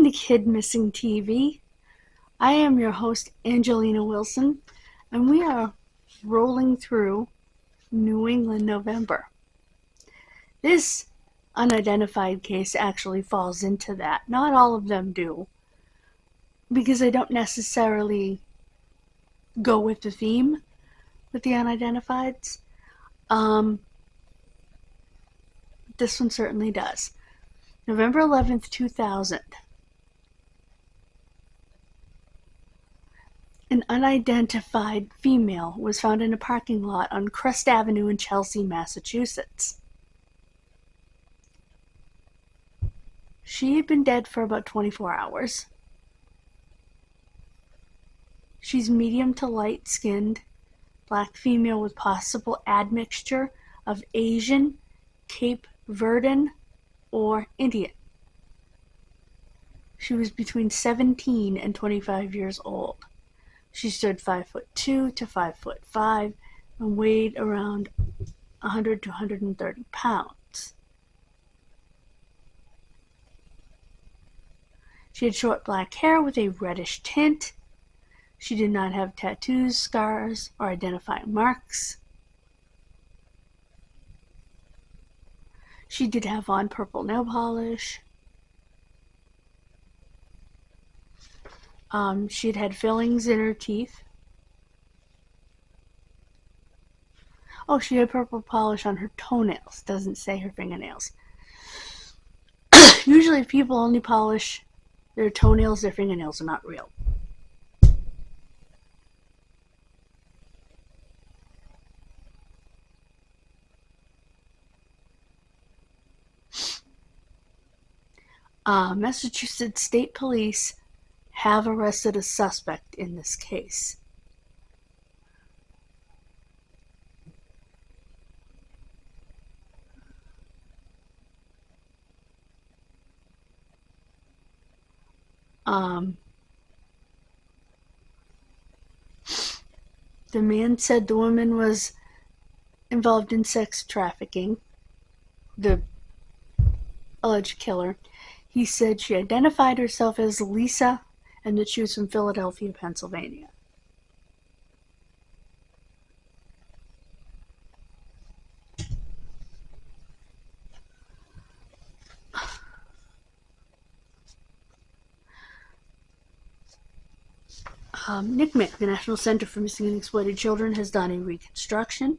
to Kidmissing TV. I am your host, Angelina Wilson, and we are rolling through New England November. This unidentified case actually falls into that. Not all of them do, because they don't necessarily go with the theme with the unidentifieds. This one certainly does. November 11th, 2000. An unidentified female was found in a parking lot on Crest Avenue in Chelsea, Massachusetts. She had been dead for about 24 hours. She's medium to light-skinned, black female with possible admixture of Asian, Cape Verdean, or Indian. She was between 17 and 25 years old. She stood 5'2" to 5'5" and weighed around 100 to 130 pounds. She had short black hair with a reddish tint. She did not have tattoos, scars, or identifying marks. She did have on purple nail polish. She had fillings in her teeth. Oh, she had purple polish on her toenails. Doesn't say her fingernails. Usually if people only polish their toenails, their fingernails are not real. Massachusetts State Police have arrested a suspect in this case. The man said the woman was involved in sex trafficking, the alleged killer. He said she identified herself as Lisa and that she was from Philadelphia, Pennsylvania. NCMEC, the National Center for Missing and Exploited Children, has done a reconstruction.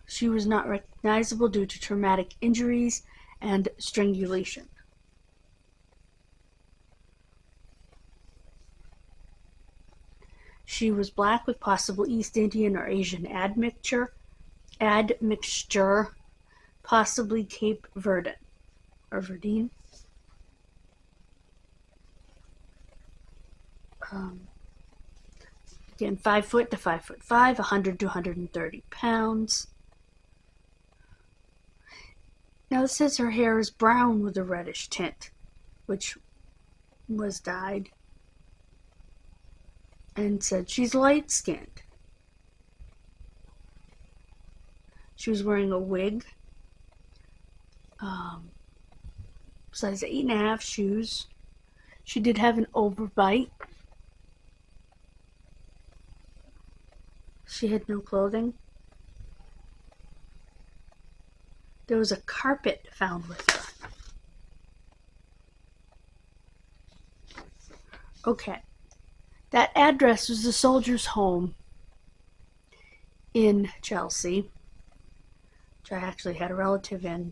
She was not recognizable due to traumatic injuries and strangulation. She was black with possible East Indian or Asian admixture, possibly Cape Verdean or Verdean. Again, 5 foot to 5'5", 100 to 130 pounds. Now it says her hair is brown with a reddish tint, which was dyed, and said she's light-skinned. She was wearing a wig, size 8.5 shoes. She did have an overbite. She had no clothing. There was a carpet found with her. Okay. That address was the soldier's home in Chelsea, which I actually had a relative in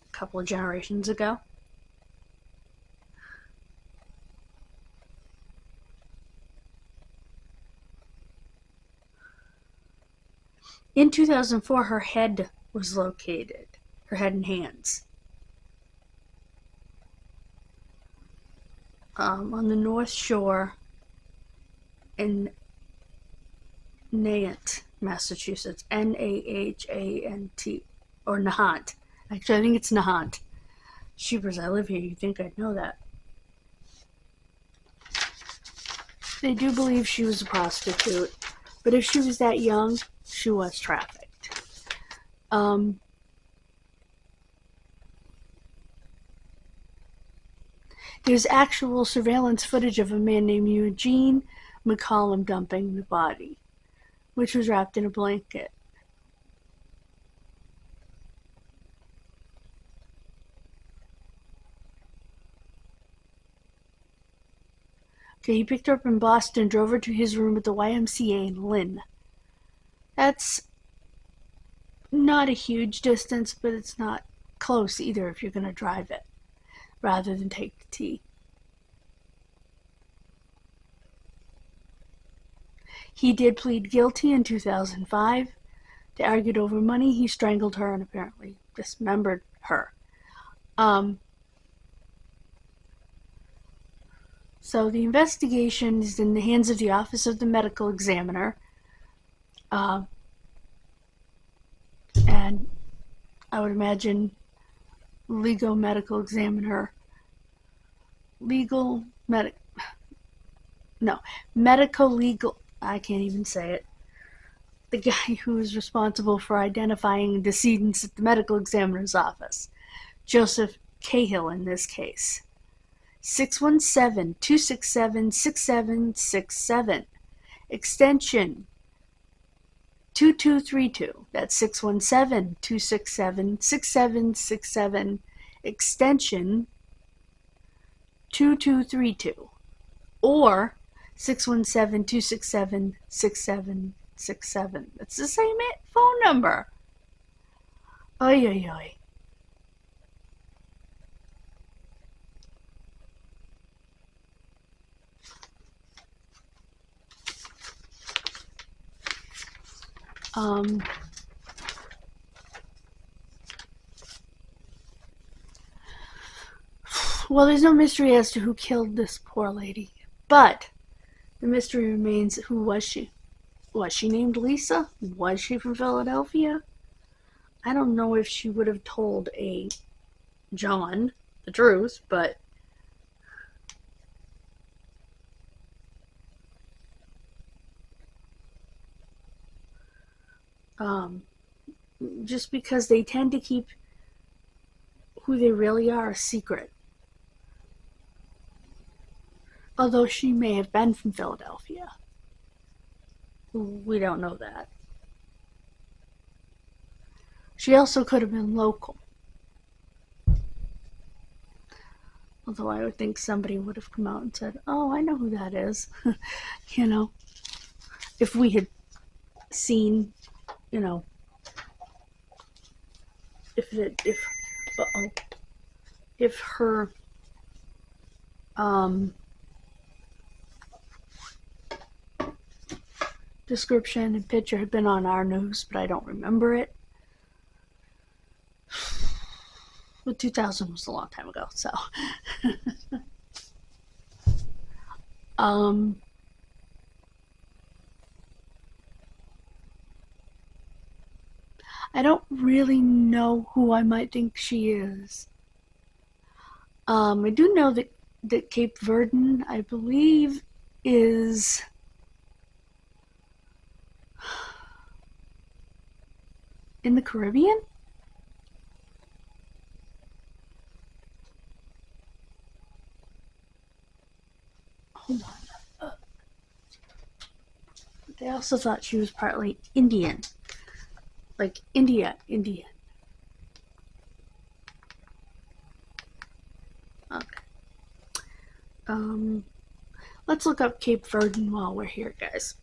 a couple of generations ago. In 2004, her head was located, her head and hands, on the North Shore in Nahant, Massachusetts, Nahant, or Nahant. Actually, I think it's Nahant. Shoopers, I live here, you'd think I'd know that. They do believe she was a prostitute, but if she was that young, she was trafficked. There's actual surveillance footage of a man named Eugene McCollum dumping the body, which was wrapped in a blanket. Okay, he picked her up in Boston, drove her to his room at the YMCA in Lynn. That's not a huge distance, but it's not close either if you're going to drive it, rather than take the T. He did plead guilty in 2005. They argued over money. He strangled her and apparently dismembered her. So the investigation is in the hands of the Office of the Medical Examiner. And I would imagine medical legal, I can't even say it. The guy who is responsible for identifying decedents at the medical examiner's office, Joseph Cahill in this case. 617-267-6767, extension 2232. That's 617-267-6767, extension 2232. Or 617-267-6767. That's the same phone number. Oy, oy, oy. Well, there's no mystery as to who killed this poor lady, but the mystery remains, who was she? Was she named Lisa? Was she from Philadelphia? I don't know if she would have told a John the truth, but just because they tend to keep who they really are a secret. Although she may have been from Philadelphia. We don't know that. She also could have been local. Although I would think somebody would have come out and said, oh, I know who that is. You know, if we had seen, you know, if her description and picture had been on our news, but I don't remember it. But 2000 was a long time ago, so. I don't really know who I might think she is. I do know that Cape Verdon, I believe, is in the Caribbean. Hold on. They also thought she was partly Indian. Like Indian. Okay. Let's look up Cape Verdon while we're here, guys.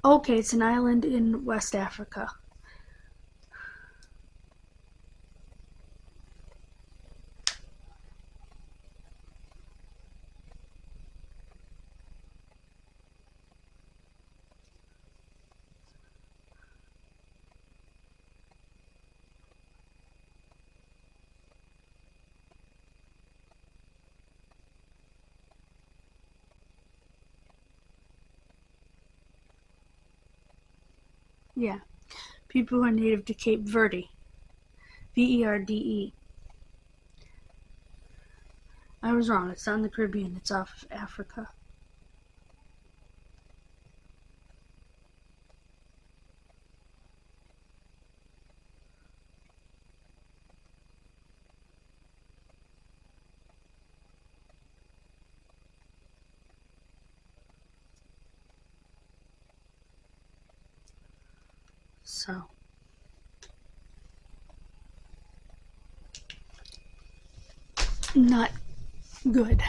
Okay, it's an island in West Africa. Yeah. People who are native to Cape Verde. Verde. I was wrong. It's not in the Caribbean. It's off of Africa. So, not good.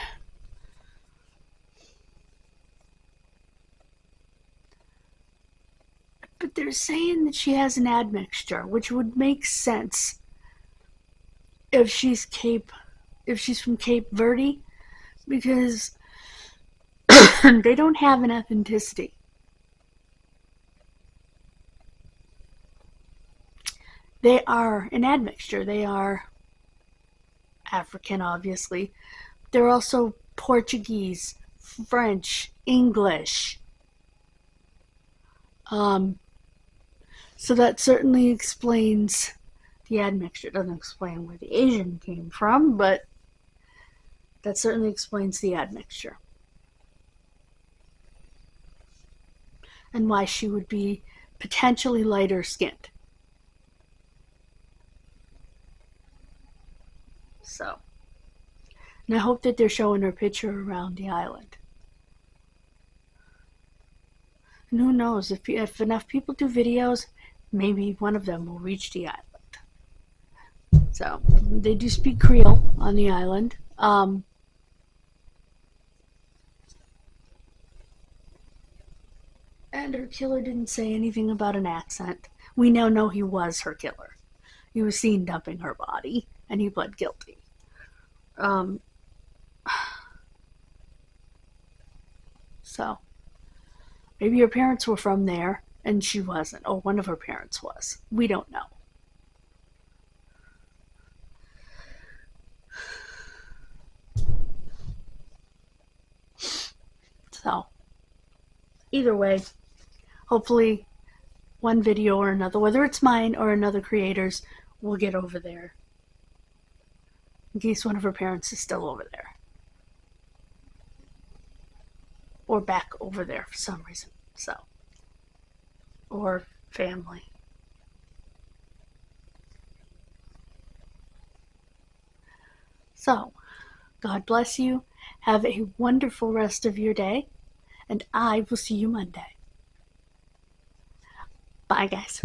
But they're saying that she has an admixture, which would make sense if she's from Cape Verde, because they don't have an ethnicity. They are an admixture. They are African, obviously. They're also Portuguese, French, English. So that certainly explains the admixture. It doesn't explain where the Asian came from, but that certainly explains the admixture. And why she would be potentially lighter skinned. So, and I hope that they're showing her picture around the island. And who knows, if enough people do videos, maybe one of them will reach the island. So, they do speak Creole on the island. And her killer didn't say anything about an accent. We now know he was her killer. He was seen dumping her body, and he pled guilty. So, maybe her parents were from there, and she wasn't. Or one of her parents was. We don't know. So, either way, hopefully one video or another, whether it's mine or another creator's, will get over there. In case one of her parents is still over there. Or back over there for some reason. So. Or family. So, God bless you. Have a wonderful rest of your day. And I will see you Monday. Bye, guys.